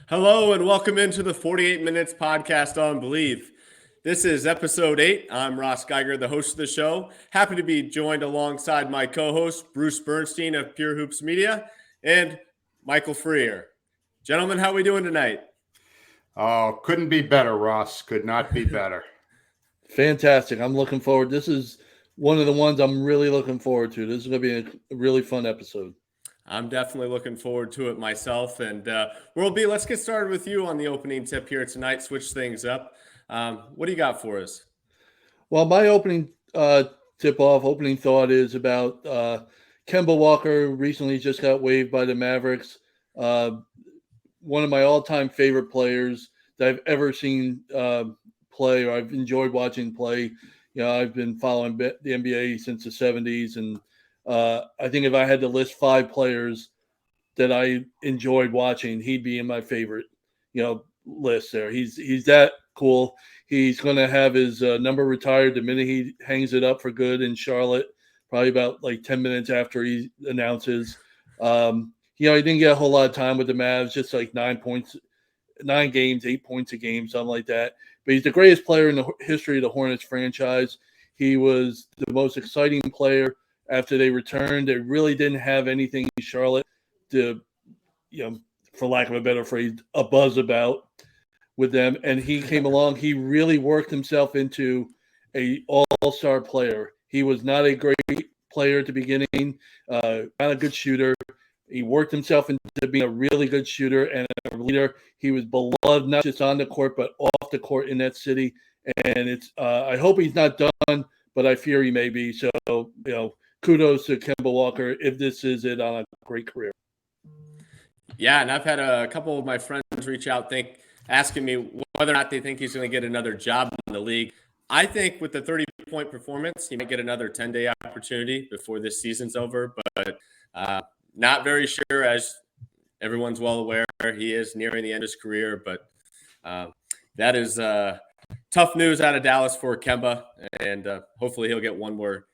Hello and welcome into the 48 Minutes podcast on Believe. This is episode 8. I'm Ross Geiger, the host of the show. Happy to be joined alongside my co-host, Bruce Bernstein of Pure Hoops Media, and Michael Freer. Gentlemen, how are we doing tonight? Oh, couldn't be better, Ross. Could not be better. Fantastic. I'm looking forward. This is one of the ones I'm really looking forward to. This is going to be a really fun episode. I'm definitely looking forward to it myself. And let's get started with you on the opening tip here tonight. Switch things up. What do you got for us? Well, my opening opening thought is about Kemba Walker. Recently just got waived by the Mavericks. One of my all-time favorite players that I've ever seen play, or I've enjoyed watching play. You know, I've been following the NBA since the 70s, and I think if I had to list 5 players that I enjoyed watching, he'd be in my favorite, list there. He's that cool. He's going to have his number retired the minute he hangs it up for good in Charlotte, probably about like 10 minutes after he announces. He didn't get a whole lot of time with the Mavs, just like 9 games, 8 points a game, something like that. But he's the greatest player in the history of the Hornets franchise. He was the most exciting player after they returned. They really didn't have anything in Charlotte to, for lack of a better phrase, a buzz about with them. And he came along. He really worked himself into a all-star player. He was not a great player at the beginning, not a good shooter. He worked himself into being a really good shooter and a leader. He was beloved not just on the court but off the court in that city. And it's I hope he's not done, but I fear he may be. So, kudos to Kemba Walker if this is it on a great career. Yeah, and I've had a couple of my friends reach out asking me whether or not they think he's going to get another job in the league. I think with the 30-point performance, he might get another 10-day opportunity before this season's over, but not very sure, as everyone's well aware. He is nearing the end of his career, but that is tough news out of Dallas for Kemba, and hopefully he'll get one more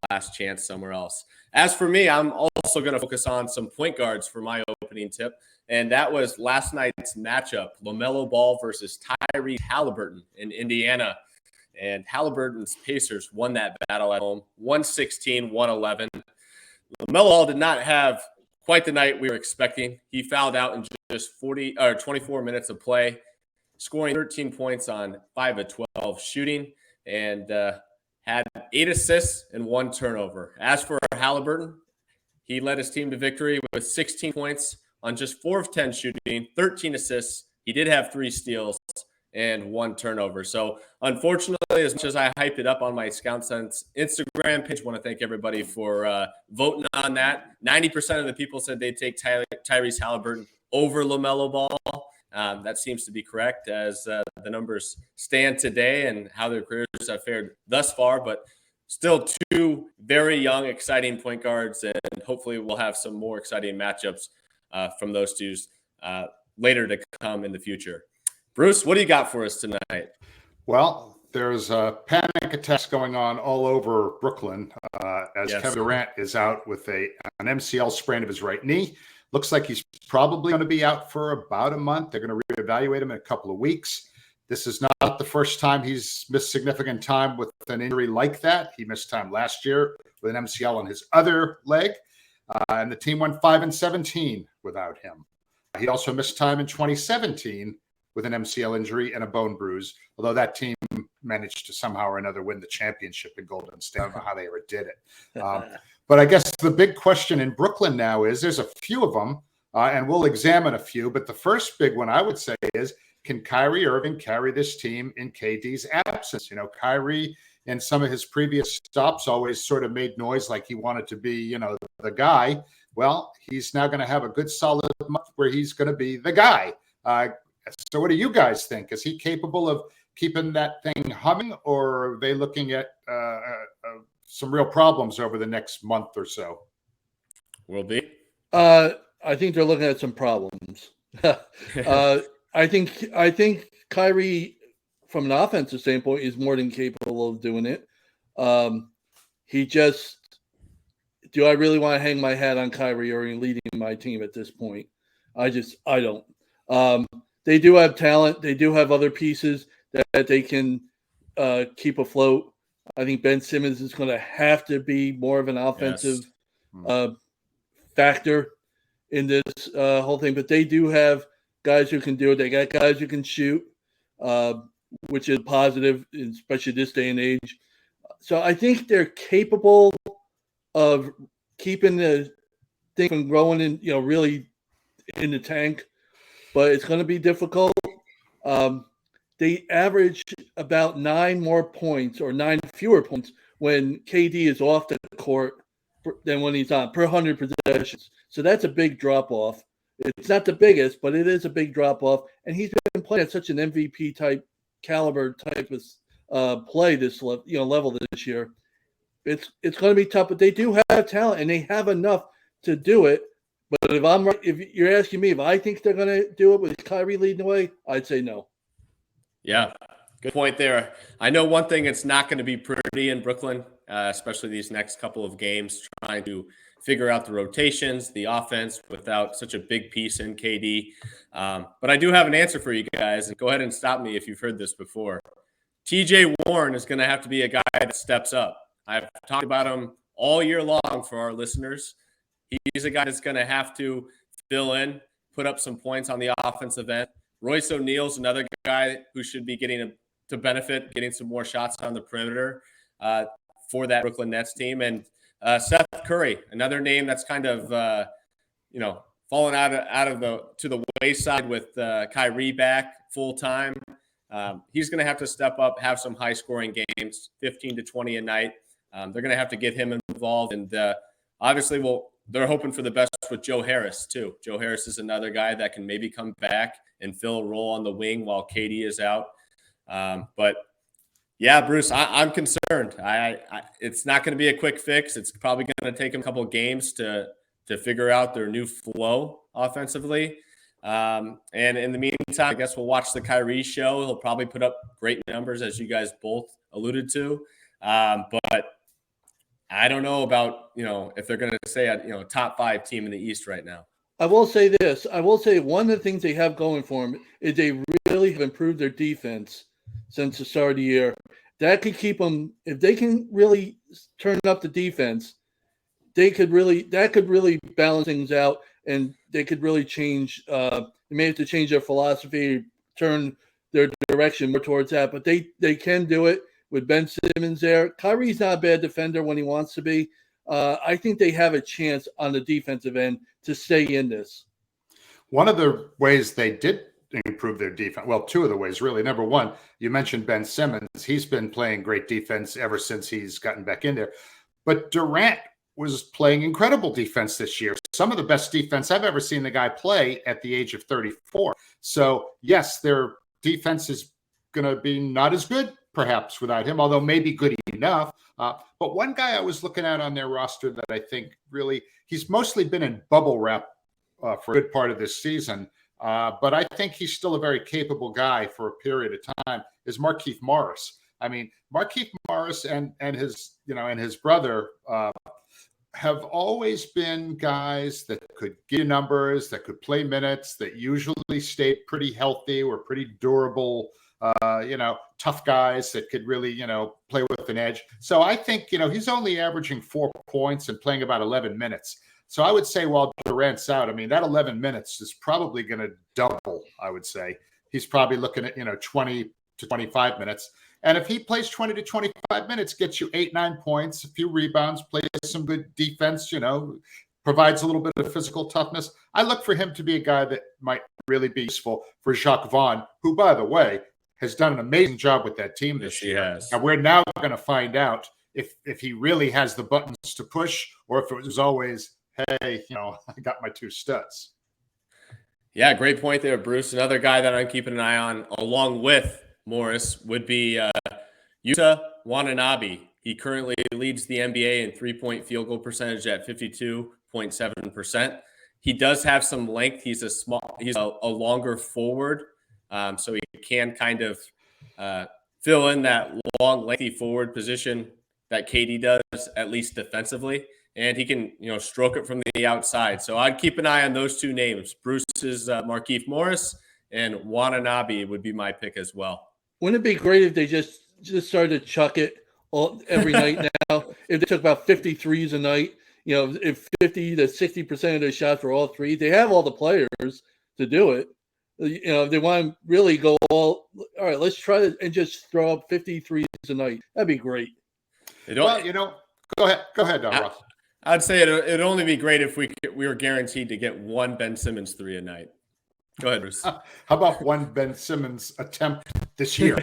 last chance somewhere else. As for me, I'm also going to focus on some point guards for my opening tip, and that was last night's matchup, LaMelo Ball versus Tyrese Halliburton in Indiana. And Halliburton's Pacers won that battle at home, 116-111. LaMelo Ball did not have quite the night we were expecting. He fouled out in just 24 minutes of play, scoring 13 points on 5 of 12 shooting, and had 8 assists and 1 turnover. As for Halliburton, he led his team to victory with 16 points on just 4 of 10 shooting, 13 assists. He did have 3 steals and 1 turnover. So unfortunately, as much as I hyped it up on my Scout Sense Instagram page, I want to thank everybody for voting on that. 90% of the people said they'd take Tyrese Halliburton over LaMelo Ball. That seems to be correct as the numbers stand today and how their careers have fared thus far, but still 2 very young, exciting point guards, and hopefully we'll have some more exciting matchups from those two later to come in the future. Bruce, what do you got for us tonight? Well, there's panic attacks going on all over Brooklyn as Kevin Durant is out with an MCL sprain of his right knee. Looks like he's probably going to be out for about a month. They're going to reevaluate him in a couple of weeks. This is not the first time he's missed significant time with an injury like that. He missed time last year with an MCL on his other leg, and the team went 5-17 without him. He also missed time in 2017 with an MCL injury and a bone bruise, although that team managed to somehow or another win the championship in Golden State. I don't know how they ever did it. But I guess the big question in Brooklyn now is there's a few of them, and we'll examine a few. But the first big one I would say is, can Kyrie Irving carry this team in KD's absence? Kyrie in some of his previous stops always sort of made noise like he wanted to be, the guy. Well, he's now going to have a good solid month where he's going to be the guy. So what do you guys think? Is he capable of keeping that thing humming, or are they looking at some real problems over the next month or so? Will be. I think they're looking at some problems. I think Kyrie, from an offensive standpoint, is more than capable of doing it. Do I really want to hang my hat on Kyrie or leading my team at this point? I don't. They do have talent. They do have other pieces that they can keep afloat. I think Ben Simmons is going to have to be more of an offensive factor in this whole thing. But they do have guys who can do it. They got guys who can shoot, which is positive, especially this day and age. So I think they're capable of keeping the thing from growing in, really in the tank. But it's going to be difficult. They average about 9 more points or 9 fewer points when KD is off the court than when he's on per 100 possessions. So that's a big drop off. It's not the biggest, but it is a big drop off. And he's been playing at such an MVP type caliber type of play this level this year. It's going to be tough, but they do have talent and they have enough to do it. But if you're asking me if I think they're going to do it with Kyrie leading the way, I'd say no. Yeah, good point there. I know one thing, it's not going to be pretty in Brooklyn, especially these next couple of games, trying to figure out the rotations, the offense without such a big piece in KD. But I do have an answer for you guys, and go ahead and stop me if you've heard this before. TJ Warren is going to have to be a guy that steps up. I've talked about him all year long for our listeners. He's a guy that's going to have to fill in, put up some points on the offensive end. Royce O'Neal's another guy who should be getting to benefit, getting some more shots on the perimeter for that Brooklyn Nets team. And Seth Curry, another name that's kind of fallen to the wayside with Kyrie back full time. He's going to have to step up, have some high scoring games, 15 to 20 a night. They're going to have to get him involved, and obviously, they're hoping for the best with Joe Harris, too. Joe Harris is another guy that can maybe come back and fill a role on the wing while KD is out. But, yeah, Bruce, I'm concerned. It's not going to be a quick fix. It's probably going to take them a couple of games to figure out their new flow offensively. And in the meantime, I guess we'll watch the Kyrie show. He'll probably put up great numbers, as you guys both alluded to. But I don't know about, if they're going to say a top 5 team in the East right now. I will say this. I will say one of the things they have going for them is they really have improved their defense since the start of the year. That could keep them, if they can really turn up the defense, that could really balance things out, and they could really change. They may have to change their philosophy, turn their direction more towards that, but they can do it with Ben Simmons there. Kyrie's not a bad defender when he wants to be. I think they have a chance on the defensive end to stay in this. One of the ways they did improve their defense, well, two of the ways, really. Number one, you mentioned Ben Simmons. He's been playing great defense ever since he's gotten back in there. But Durant was playing incredible defense this year. Some of the best defense I've ever seen the guy play at the age of 34. So, yes, their defense is going to be not as good, perhaps, without him, although maybe good enough. But one guy I was looking at on their roster that I think really, he's mostly been in bubble wrap for a good part of this season, but I think he's still a very capable guy for a period of time, is Markieff Morris. I mean, Markieff Morris and his brother have always been guys that could get numbers, that could play minutes, that usually stayed pretty healthy, were pretty durable, tough guys that could really, play with an edge. So I think, he's only averaging 4 points and playing about 11 minutes. So I would say while Durant's out, I mean, that 11 minutes is probably going to double, I would say. He's probably looking at, 20 to 25 minutes. And if he plays 20 to 25 minutes, gets you 8-9 points, a few rebounds, plays some good defense, provides a little bit of physical toughness, I look for him to be a guy that might really be useful for Jacques Vaughn, who, by the way, has done an amazing job with that team this year. Yes. And we're now going to find out if he really has the buttons to push, or if it was always, hey, I got my 2 studs. Yeah, great point there, Bruce. Another guy that I'm keeping an eye on, along with Morris, would be Yuta Watanabe. He currently leads the NBA in 3-point field goal percentage at 52.7%. He does have some length. He's a longer forward, so he can kind of fill in that long, lengthy forward position that KD does, at least defensively. and he can, stroke it from the outside. So I'd keep an eye on those two names. Bruce's Markieff Morris and Watanabe would be my pick as well. Wouldn't it be great if they just started to chuck it every night now? If they took about 50 threes a night, if 50 to 60% of their shots were all threes, they have all the players to do it. If they want to really go all right, let's try it and just throw up 50 threes a night. That'd be great. Well, go ahead, Ross. I'd say it'd only be great if we were guaranteed to get one Ben Simmons 3 a night. Go ahead, Bruce. How about one Ben Simmons attempt this year?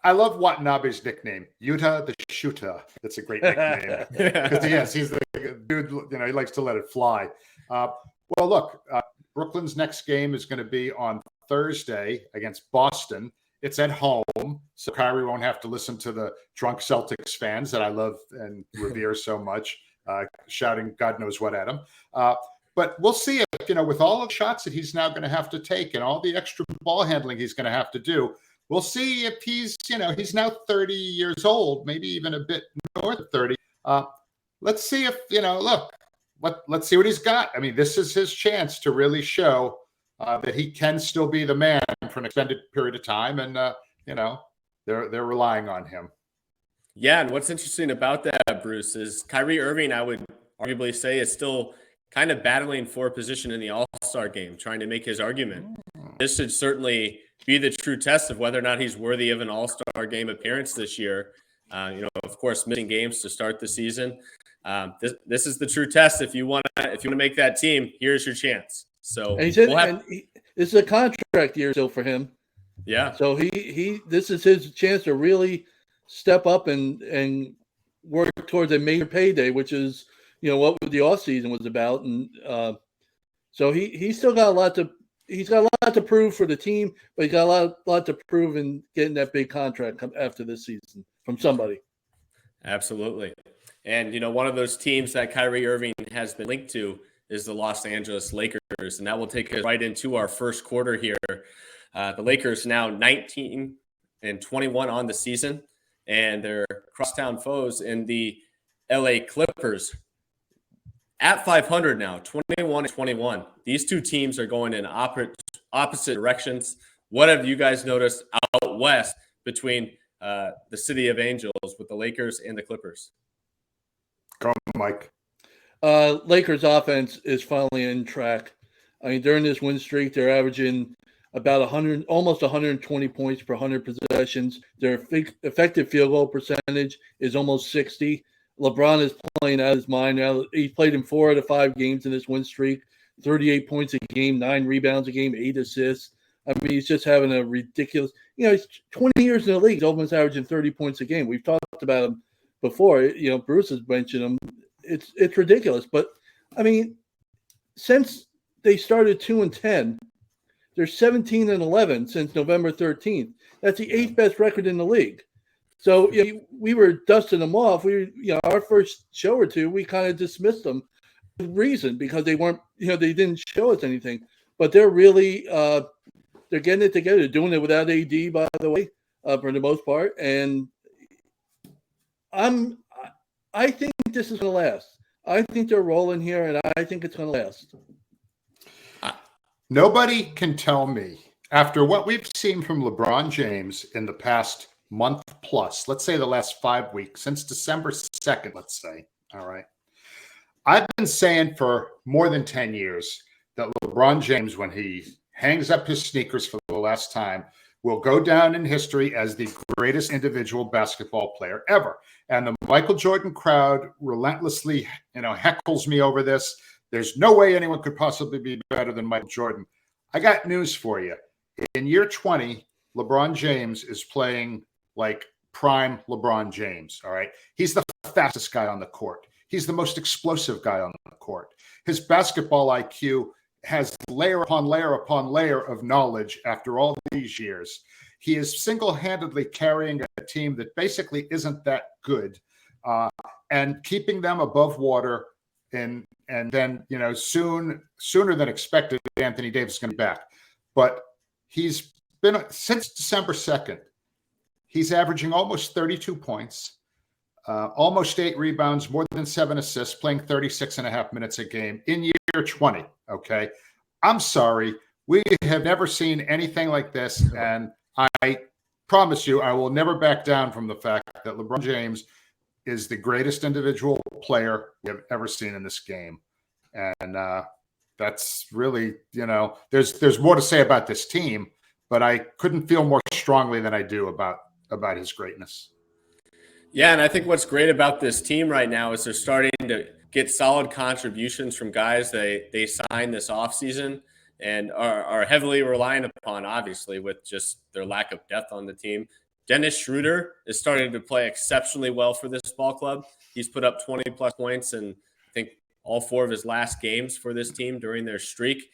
I love Watanabe's nickname, Utah the Shooter. That's a great nickname because he's the dude. He likes to let it fly. Well, look, Brooklyn's next game is going to be on Thursday against Boston. It's at home, so Kyrie won't have to listen to the drunk Celtics fans that I love and revere so much, shouting God knows what at him. But we'll see if, with all of the shots that he's now going to have to take and all the extra ball handling he's going to have to do, we'll see if he's now 30 years old, maybe even a bit north of 30. Let's see if, let's see what he's got. I mean, this is his chance to really show that he can still be the man for an extended period of time. And, they're relying on him. Yeah. And what's interesting about that, Bruce, is Kyrie Irving, I would arguably say, is still kind of battling for a position in the All-Star game, trying to make his argument. This should certainly be the true test of whether or not he's worthy of an All-Star game appearance this year. Of course, missing games to start the season. This is the true test. If you want to make that team, here's your chance. So this is a contract year still for him. Yeah. So this is his chance to really step up and work towards a major payday, which is what the off season was about, and so he's still got a lot to prove for the team, but he's got a lot to prove in getting that big contract after this season from somebody. Absolutely. And one of those teams that Kyrie Irving has been linked to is the Los Angeles Lakers, and that will take us right into our first quarter here. The Lakers now 19-21 on the season, and their crosstown foes in the LA Clippers at 500 now, 21-21. These two teams are going in opposite directions. What have you guys noticed out west between the City of Angels with the Lakers and the Clippers? Go, Mike. Lakers offense is finally in track. I mean, during this win streak, they're averaging about 100, almost 120 points per 100 possessions. Their effective field goal percentage is almost 60. LeBron is playing out of his mind now. He's played in 4 out of 5 games in this win streak, 38 points a game, 9 rebounds a game, 8 assists. I mean, he's just having a ridiculous – he's 20 years in the league. He's almost averaging 30 points a game. We've talked about him before. Bruce has mentioned him. It's ridiculous. But, I mean, since they started 2-10, they're 17-11 since November 13th. That's the 8th best record in the league. So we were dusting them off. Our first show or two, we kind of dismissed them with reason because they weren't, they didn't show us anything. But they're really, they're getting it together. They're doing it without AD, by the way, for the most part. And I think this is going to last. I think they're rolling here, and I think it's going to last. Nobody can tell me, after what we've seen from LeBron James in the past month plus, let's say the last 5 weeks, since December 2nd, let's say, all right. I've been saying for more than 10 years that LeBron James, when he hangs up his sneakers for the last time, will go down in history as the greatest individual basketball player ever. And the Michael Jordan crowd relentlessly, heckles me over this. There's no way anyone could possibly be better than Michael Jordan. I got news for you. In year 20, LeBron James is playing like prime LeBron James, all right? He's the fastest guy on the court. He's the most explosive guy on the court. His basketball IQ has layer upon layer upon layer of knowledge after all these years. He is single-handedly carrying a team that basically isn't that good and keeping them above water. And then, sooner than expected, Anthony Davis is going to be back. But he's been, since December 2nd, he's averaging almost 32 points, almost 8 rebounds, more than 7 assists, playing 36 and a half minutes a game in year 20. Okay. I'm sorry. We have never seen anything like this. And I promise you, I will never back down from the fact that LeBron James is the greatest individual player we have ever seen in this game. And that's really, there's more to say about this team, but I couldn't feel more strongly than I do about his greatness. Yeah, and I think what's great about this team right now is they're starting to get solid contributions from guys they signed this offseason and are heavily reliant upon, obviously, with just their lack of depth on the team. Dennis Schroeder is starting to play exceptionally well for this ball club. He's put up 20-plus points in, I think, all 4 of his last games for this team during their streak.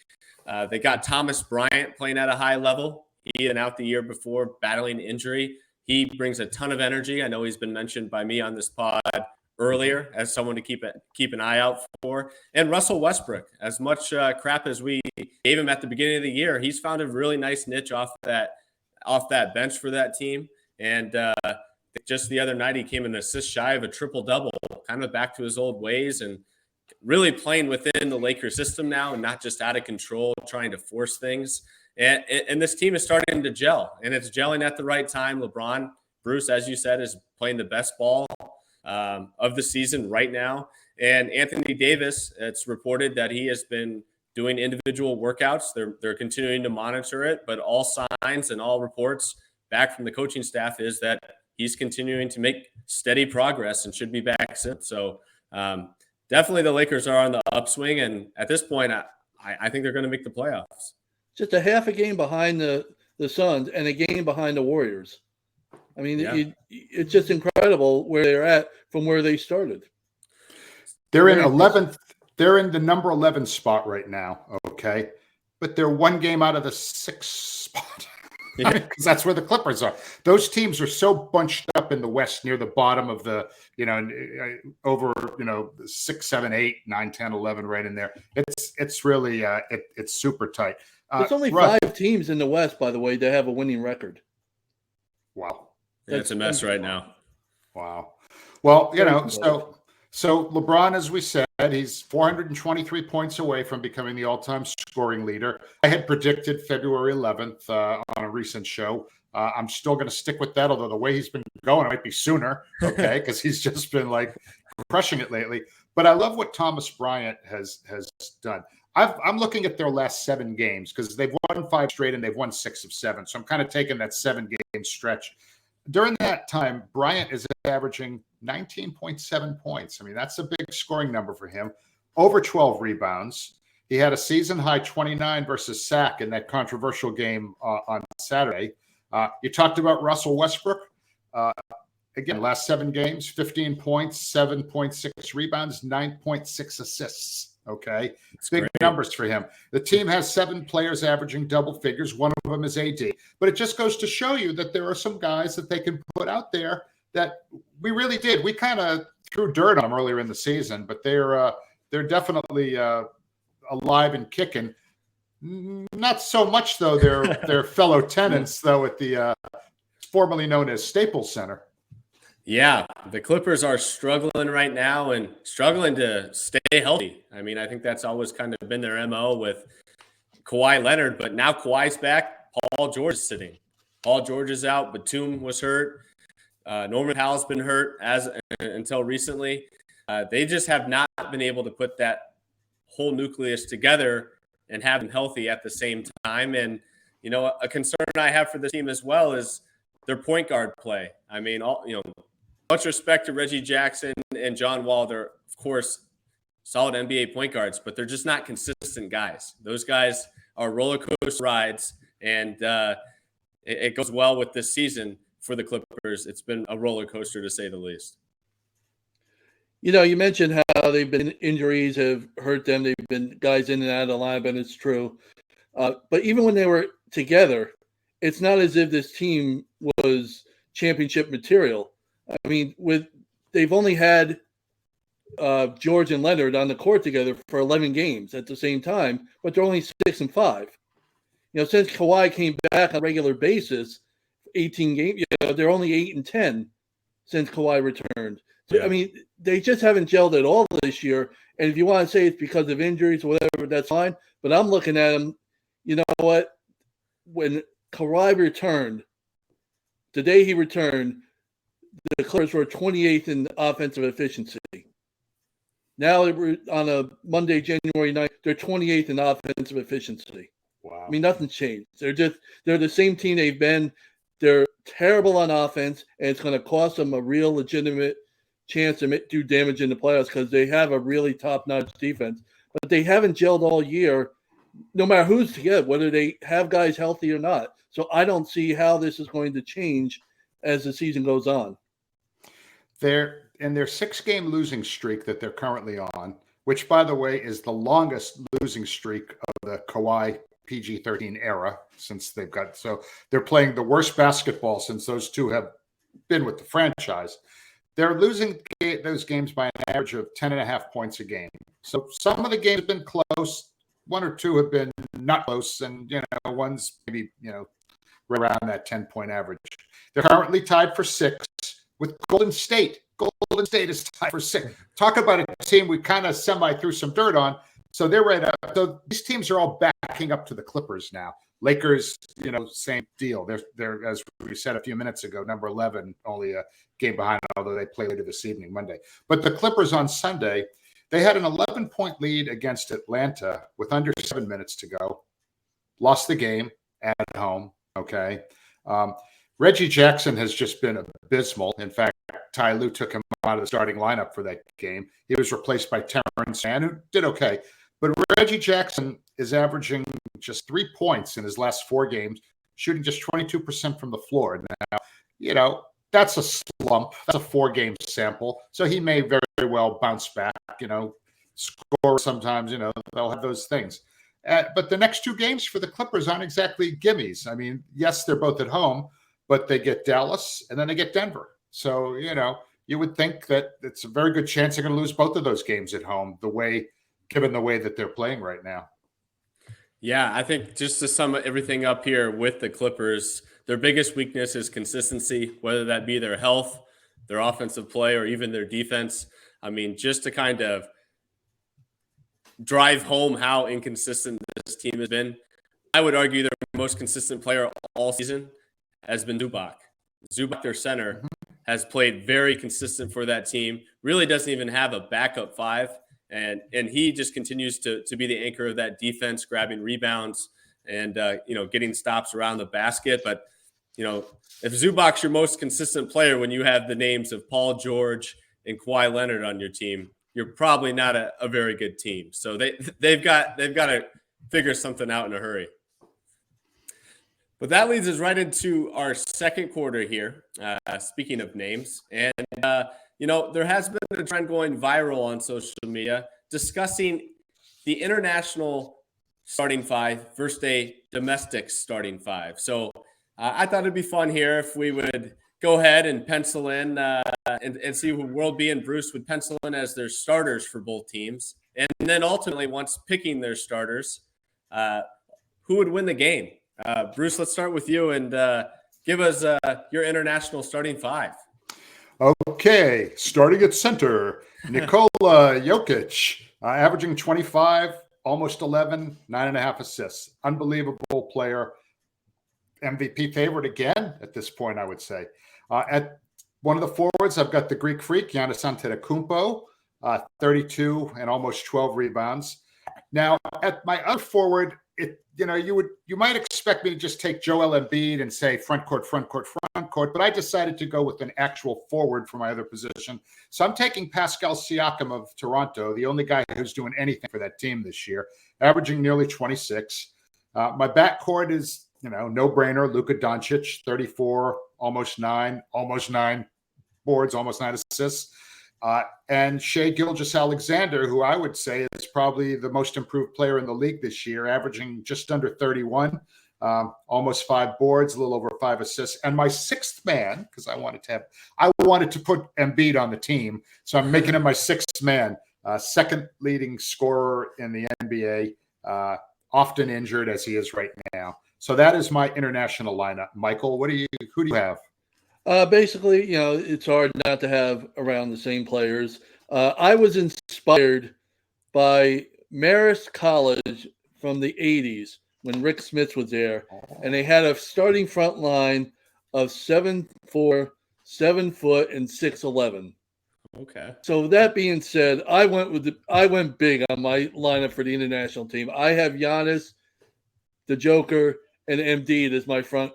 They got Thomas Bryant playing at a high level. He had out the year before, battling injury. He brings a ton of energy. I know he's been mentioned by me on this pod earlier as someone to keep an eye out for. And Russell Westbrook, as much crap as we gave him at the beginning of the year, he's found a really nice niche off that bench for that team. And just the other night, he came an assist shy of a triple-double, kind of back to his old ways and really playing within the Lakers system now and not just out of control, trying to force things. And this team is starting to gel, and it's gelling at the right time. LeBron, Bruce, as you said, is playing the best ball of the season right now. And Anthony Davis, it's reported that he has been doing individual workouts. They're continuing to monitor it, but all signs and all reports back from the coaching staff is that he's continuing to make steady progress and should be back soon. So definitely the Lakers are on the upswing, and at this point, I think they're going to make the playoffs. Just a half a game behind the Suns and a game behind the Warriors. I mean, it's just incredible where they're at from where they started. They're in 11th. They're in the number 11 spot right now. Okay. But they're 1 game out of the 6th spot. Because that's where the Clippers are. Those teams are so bunched up in the West near the bottom of the, over, 6, 7, 8, 9, 10, 11, right in there. It's really, it's super tight. There's only 5 teams in the West, by the way, that have a winning record. Wow. Yeah, it's a mess right now. Wow. Well, so LeBron, as we said, he's 423 points away from becoming the all-time scoring leader. I had predicted February 11th on a recent show. I'm still going to stick with that, although the way he's been going, it might be sooner, okay, because he's just been, crushing it lately. But I love what Thomas Bryant has done. I'm looking at their last 7 games because they've won 5 straight and they've won 6 of 7. So I'm kind of taking that 7-game stretch. During that time, Bryant is averaging 19.7 points. I mean, that's a big scoring number for him. Over 12 rebounds. He had a season-high 29 versus Sac in that controversial game on Saturday. You talked about Russell Westbrook. Again, last 7 games, 15 points, 7.6 rebounds, 9.6 assists. Okay. It's big numbers for him. The team has 7 players averaging double figures. One of them is AD. But it just goes to show you that there are some guys that they can put out there that we really did. We kind of threw dirt on them earlier in the season, but they're definitely alive and kicking. Not so much, though, their fellow tenants, though, at the formerly known as Staples Center. Yeah, the Clippers are struggling right now and struggling to stay healthy. I mean, I think that's always kind of been their MO with Kawhi Leonard, but now Kawhi's back. Paul George is sitting. Paul George is out. Batum was hurt. Norman Powell's been hurt until recently. They just have not been able to put that whole nucleus together and have them healthy at the same time. And, a concern I have for the team as well is their point guard play. I mean, much respect to Reggie Jackson and John Wall. They're, of course, solid NBA point guards, but they're just not consistent guys. Those guys are roller coaster rides, and it goes well with this season for the Clippers. It's been a roller coaster, to say the least. You mentioned how they've been injuries have hurt them. They've been guys in and out of the lineup, and it's true. But even when they were together, it's not as if this team was championship material. I mean, they've only had George and Leonard on the court together for 11 games at the same time, but they're only 6-5. Since Kawhi came back on a regular basis, 18 games, they're only 8-10 since Kawhi returned. So, I mean, they just haven't gelled at all this year. And if you want to say it's because of injuries or whatever, that's fine. But I'm looking at them, you know what? When Kawhi returned, the day he returned, the Clippers were 28th in offensive efficiency. Now on a Monday, January 9th, they're 28th in offensive efficiency. Wow. I mean, nothing's changed. They're the same team they've been. They're terrible on offense, and it's going to cost them a real legitimate chance to do damage in the playoffs because they have a really top-notch defense. But they haven't gelled all year, no matter who's together, whether they have guys healthy or not. So I don't see how this is going to change as the season goes on. They're in their 6-game losing streak that they're currently on, which, by the way, is the longest losing streak of the Kawhi PG-13 era since they're playing the worst basketball since those two have been with the franchise. They're losing those games by an average of 10.5 points a game. So some of the games have been close. One or two have been not close, and one's maybe around that 10-point average. They're currently tied for 6 with Golden State. Golden State is tied for 6. Talk about a team we kind of threw some dirt on. So they're right up. So these teams are all backing up to the Clippers now. Lakers, same deal. They're as we said a few minutes ago, number 11, only a game behind, although they play later this evening, Monday. But the Clippers on Sunday, they had an 11-point lead against Atlanta with under 7 minutes to go. Lost the game at home. Okay. Reggie Jackson has just been abysmal. In fact, Ty Lue took him out of the starting lineup for that game. He was replaced by Terrence Mann, who did okay. But Reggie Jackson is averaging just 3 points in his last 4 games, shooting just 22% from the floor. Now, that's a slump. That's a 4-game sample. So he may very well bounce back, score sometimes, they'll have those things. But the next 2 games for the Clippers aren't exactly gimmies. I mean, yes, they're both at home, but they get Dallas and then they get Denver. So, you would think that it's a very good chance they're going to lose both of those games at home, given the way that they're playing right now. Yeah, I think just to sum everything up here with the Clippers, their biggest weakness is consistency, whether that be their health, their offensive play, or even their defense. I mean, just to kind of drive home how inconsistent this team has been, I would argue their most consistent player all season has been Zubac. Zubac, their center, has played very consistent for that team, really doesn't even have a backup 5. And he just continues to be the anchor of that defense, grabbing rebounds and, getting stops around the basket. But, if Zubac's your most consistent player when you have the names of Paul George and Kawhi Leonard on your team, you're probably not a very good team. So they've got to figure something out in a hurry. But that leads us right into our second quarter here, speaking of names. And, there has been a trend going viral on social media discussing the international starting 5 versus a domestic starting 5. So I thought it'd be fun here if we would go ahead and pencil in and see who World and Bruce would pencil in as their starters for both teams. And then ultimately, once picking their starters, who would win the game? Bruce, let's start with you and give us your international starting 5. Okay, starting at center, Nikola Jokic, averaging 25, almost 11, 9.5 assists. Unbelievable player. MVP favorite again at this point, I would say. At one of the forwards, I've got the Greek freak, Giannis Antetokounmpo, 32 and almost 12 rebounds. Now, at my other forward, you might expect me to just take Joel Embiid and say front court, but I decided to go with an actual forward for my other position. So I'm taking Pascal Siakam of Toronto, the only guy who's doing anything for that team this year, averaging nearly 26. My backcourt is, no-brainer, Luka Doncic, 34, almost 9 boards, almost 9 assists. And Shai Gilgeous-Alexander, who I would say is probably the most improved player in the league this year, averaging just under 31, almost 5 boards, a little over 5 assists. And my 6th man, because I wanted to put Embiid on the team, so I'm making him my 6th man, second leading scorer in the NBA, often injured as he is right now. So that is my international lineup. Michael, who do you have? Basically, it's hard not to have around the same players. I was inspired by Marist College from the 80s when Rick Smith was there, and they had a starting front line of 7'4", 7 foot, and 6'11". Okay. So that being said, I went big on my lineup for the international team. I have Giannis, the Joker, and Embiid as my front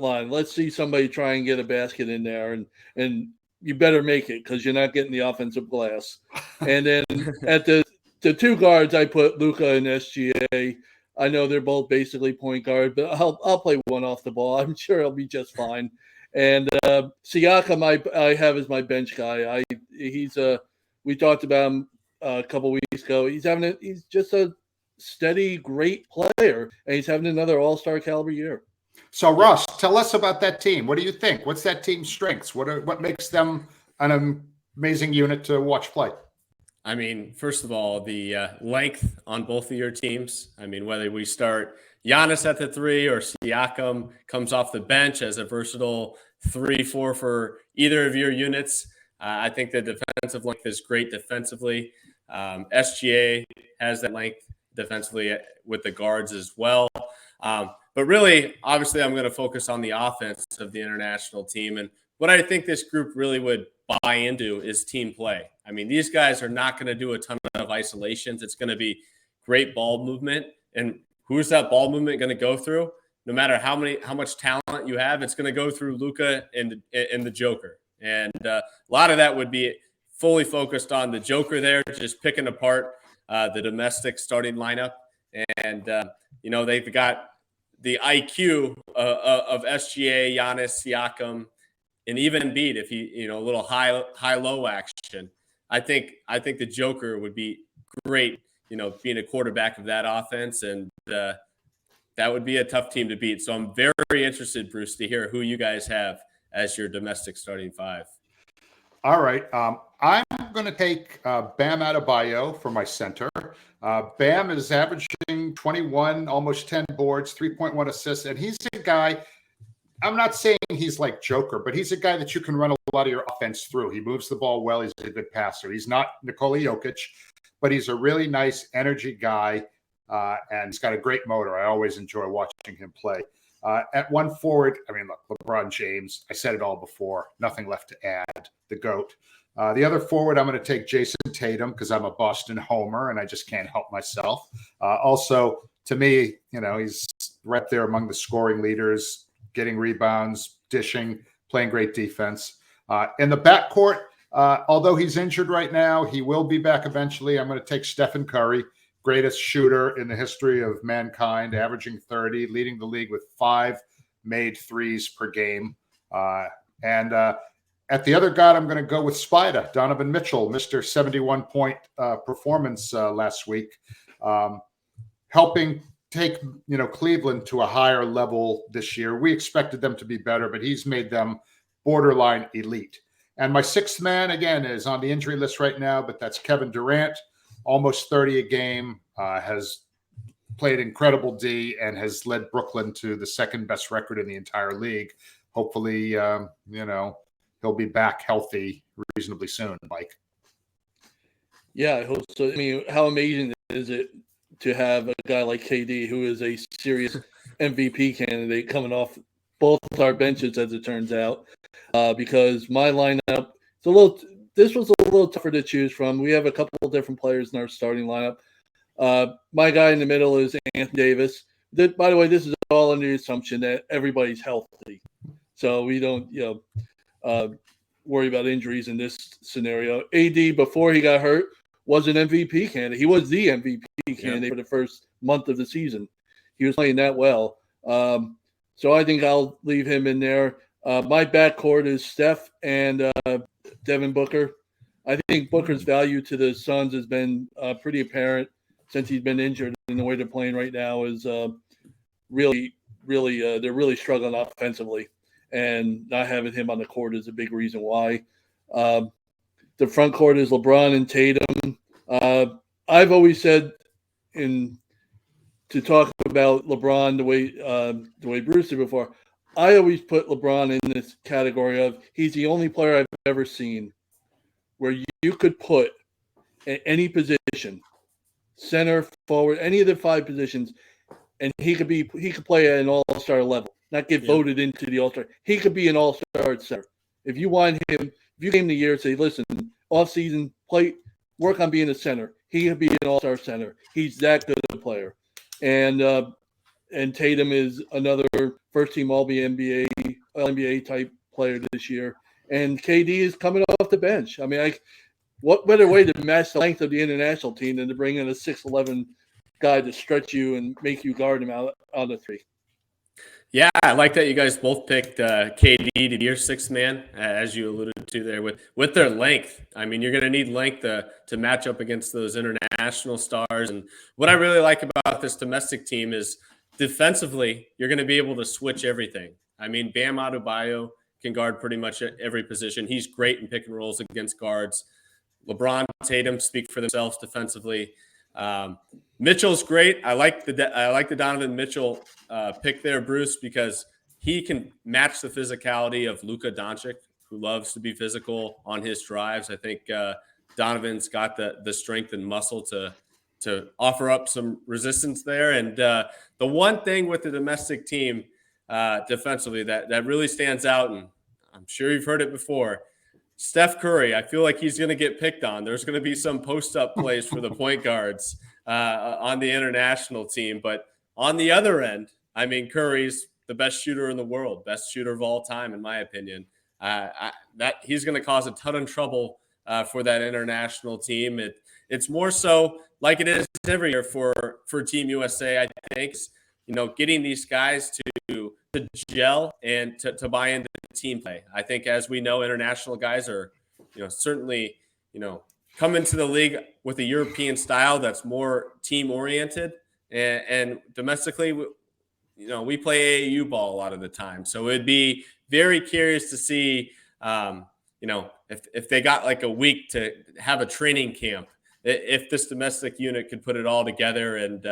line. Let's see somebody try and get a basket in there, and you better make it because you're not getting the offensive glass. And then at the two guards, I put Luka and SGA. I know they're both basically point guard, but I'll play one off the ball. I'm sure I'll be just fine. And Siakam, I have as my bench guy. We talked about him a couple weeks ago. He's just a steady, great player, and he's having another All-Star caliber year. So, Russ, tell us about that team. What do you think? What's that team's strengths? What makes them an amazing unit to watch play? I mean, first of all, the length on both of your teams. I mean, whether we start Giannis at the 3 or Siakam comes off the bench as a versatile 3-4 for either of your units. I think the defensive length is great defensively. SGA has that length defensively with the guards as well. But really, obviously, I'm going to focus on the offense of the international team. And what I think this group really would buy into is team play. I mean, these guys are not going to do a ton of isolations. It's going to be great ball movement. And who's that ball movement going to go through? No matter how much talent you have, it's going to go through Luka and the Joker. And a lot of that would be fully focused on the Joker there, just picking apart the domestic starting lineup. And, they've got the IQ of SGA, Giannis, Siakam, and even Embiid, if he, a little high-low action. I think the Joker would be great, being a quarterback of that offense, and that would be a tough team to beat. So I'm very interested, Bruce, to hear who you guys have as your domestic starting 5. All right. I'm going to take Bam Adebayo for my center. Bam is averaging 21, almost 10 boards, 3.1 assists, and he's a guy – I'm not saying he's like Joker, but he's a guy that you can run a lot of your offense through. He moves the ball well. He's a good passer. He's not Nikola Jokic, but he's a really nice energy guy, and he's got a great motor. I always enjoy watching him play. At one forward, I mean, look, LeBron James, I said it all before, nothing left to add, the GOAT. The other forward, I'm going to take Jason Tatum because I'm a Boston homer, and I just can't help myself. Also, to me, he's right there among the scoring leaders, getting rebounds, dishing, playing great defense. In the backcourt, although he's injured right now, he will be back eventually. I'm going to take Stephen Curry, greatest shooter in the history of mankind, averaging 30, leading the league with 5 made threes per game. And at the other guy, I'm going to go with Spider, Donovan Mitchell, Mr. 71-point performance last week, helping take Cleveland to a higher level this year. We expected them to be better, but he's made them borderline elite. And my 6th man, again, is on the injury list right now, but that's Kevin Durant, almost 30 a game, has played incredible D and has led Brooklyn to the 2nd best record in the entire league. Hopefully, he'll be back healthy reasonably soon, Mike. Yeah, I hope so. I mean, how amazing is it to have a guy like KD, who is a serious MVP candidate, coming off both our benches, as it turns out, because my lineup this was a little tougher to choose from. We have a couple of different players in our starting lineup. My guy in the middle is Anthony Davis. By the way, this is all under the assumption that everybody's healthy, so we don't worry about injuries in this scenario. AD, before he got hurt, was an MVP candidate. He was the MVP candidate for the first month of the season. He was playing that well. So I think I'll leave him in there. My backcourt is Steph and Devin Booker. I think Booker's value to the Suns has been pretty apparent since he's been injured, and the way they're playing right now is really they're really struggling offensively, and not having him on the court is a big reason why. The front court is LeBron and Tatum. I've always said, to talk about LeBron the way Bruce did before, I always put LeBron in this category of he's the only player I've ever seen where you could put at any position, center, forward, any of the 5 positions, and he could play at an all-star level, not get voted into the all-star. He could be an all-star center. If you want him, if you came the year and say, listen, off-season, work on being a center, he could be an all-star center. He's that good a player. And Tatum is another first-team All-NBA type player this year. And KD is coming off the bench. I mean, what better way to match the length of the international team than to bring in a 6'11" guy to stretch you and make you guard him out on the 3? Yeah, I like that you guys both picked KD to be your 6th man, as you alluded to there with their length. I mean, you're going to need length to match up against those international stars. And what I really like about this domestic team is defensively, you're going to be able to switch everything. I mean, Bam Adebayo can guard pretty much every position. He's great in pick and rolls against guards. LeBron, Tatum speak for themselves defensively. Mitchell's great. I like the Donovan Mitchell pick there, Bruce, because he can match the physicality of Luka Doncic, who loves to be physical on his drives. I think Donovan's got the strength and muscle to offer up some resistance there. And the one thing with the domestic team defensively that really stands out, and I'm sure you've heard it before, Steph Curry, I feel like he's going to get picked on. There's going to be some post-up plays for the point guards on the international team. But on the other end, I mean, Curry's the best shooter in the world, best shooter of all time, in my opinion. That he's going to cause a ton of trouble for that international team. It's more so like it is every year for Team USA, I think, getting these guys to gel and to buy into team play. I think, as we know, international guys are, certainly, come into the league with a European style that's more team oriented, and domestically, we play AAU ball a lot of the time. So it'd be very curious to see, if they got like a week to have a training camp, if this domestic unit could put it all together and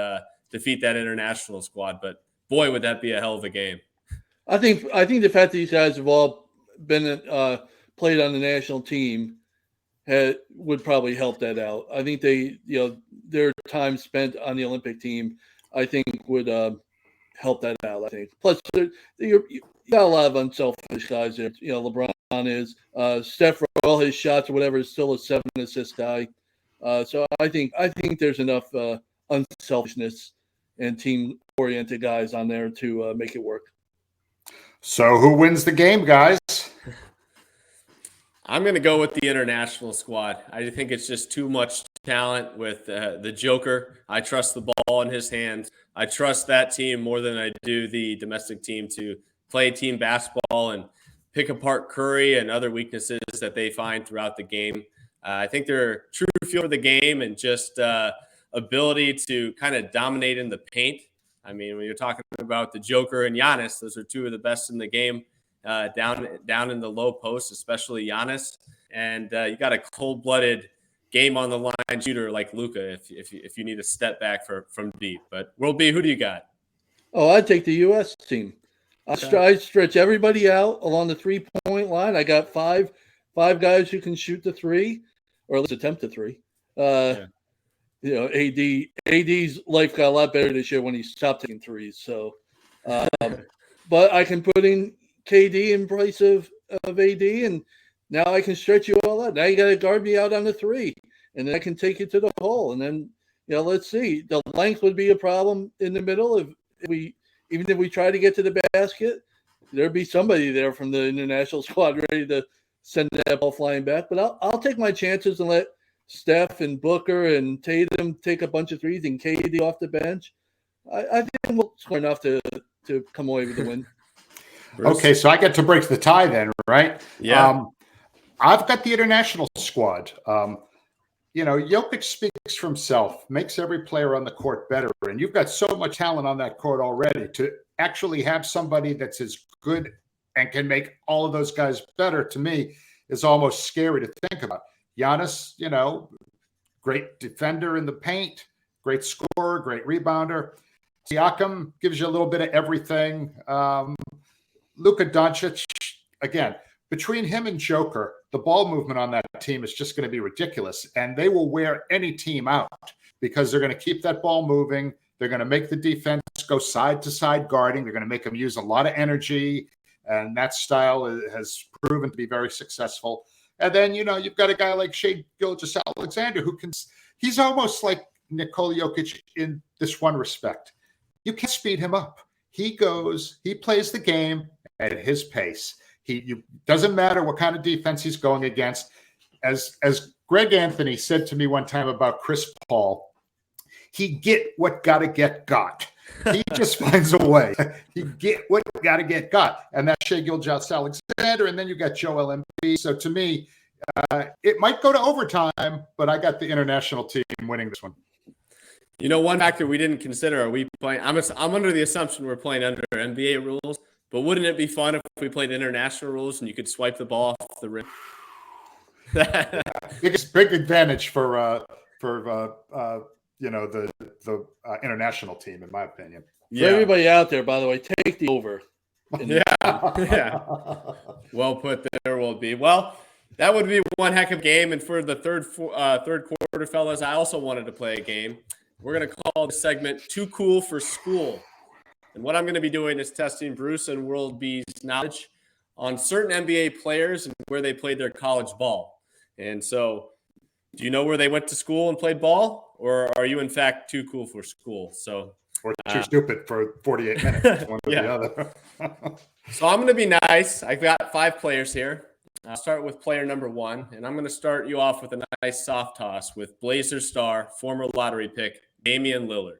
defeat that international squad. But boy, would that be a hell of a game. I think the fact that these guys have all been played on the national team would probably help that out. I think their time spent on the Olympic team, I think, would help that out. I think. Plus, you got a lot of unselfish guys there. LeBron is Steph, for all his shots or whatever, is still a 7-assist guy. So I think there's enough unselfishness and team-oriented guys on there to make it work. So who wins the game, guys? I'm going to go with the international squad. I think it's just too much talent with the Joker. I trust the ball in his hands. I trust that team more than I do the domestic team to play team basketball and pick apart Curry and other weaknesses that they find throughout the game. I think their true feel for the game and just ability to kind of dominate in the paint. I mean, when you're talking about the Joker and Giannis, those are two of the best in the game down in the low post, especially Giannis. And you got a cold-blooded game on the line shooter like Luka if you need to step back from deep. But World B, who do you got? Oh, I'd take the U.S. team. I stretch everybody out along the 3-point line. I got five guys who can shoot the 3, or at least attempt the 3. AD's life got a lot better this year when he stopped taking 3s. So, but I can put in KD in place of AD, and now I can stretch you all out. Now you got to guard me out on the 3, and then I can take you to the hole. And then, let's see. The length would be a problem in the middle if we try to get to the basket. There'd be somebody there from the international squad ready to send that ball flying back. But I'll take my chances and let Steph and Booker and Tatum take a bunch of 3s and KD off the bench. I think we'll score enough to come away with the win. Okay, so I get to break the tie then, right? Yeah. I've got the international squad. Jokic speaks for himself, makes every player on the court better. And you've got so much talent on that court already. To actually have somebody that's as good and can make all of those guys better, to me, is almost scary to think about. Giannis, great defender in the paint, great scorer, great rebounder. Siakam gives you a little bit of everything. Luka Doncic, again, between him and Joker, the ball movement on that team is just going to be ridiculous. And they will wear any team out because they're going to keep that ball moving. They're going to make the defense go side to side guarding. They're going to make them use a lot of energy. And that style has proven to be very successful. And then, you've got a guy like Shai Gilgeous-Alexander he's almost like Nikola Jokic in this one respect. You can't speed him up. He plays the game at his pace. Doesn't matter what kind of defense he's going against. As Greg Anthony said to me one time about Chris Paul, he get what gotta get got. He just finds a way. He get what gotta get got. And that's Shai Gilgeous-Alexander, and then you got Joel Embiid. So to me, it might go to overtime, but I got the international team winning this one. One factor we didn't consider, are we playing? I'm under the assumption we're playing under NBA rules, but wouldn't it be fun if we played international rules and you could swipe the ball off the rim? Big advantage for the international team, in my opinion. For everybody out there, by the way, take the over. Yeah. Well put there, will be. Well, that would be one heck of a game. And for the third quarter, fellas, I also wanted to play a game. We're going to call this segment Too Cool for School. And what I'm going to be doing is testing Bruce and World B's knowledge on certain NBA players and where they played their college ball. And so, do you know where they went to school and played ball? Or are you, in fact, too cool for school? Or too stupid for 48 minutes, one or the other. So I'm going to be nice. I've got 5 players here. I'll start with player number 1, and I'm going to start you off with a nice soft toss with Blazers star, former lottery pick, Damian Lillard.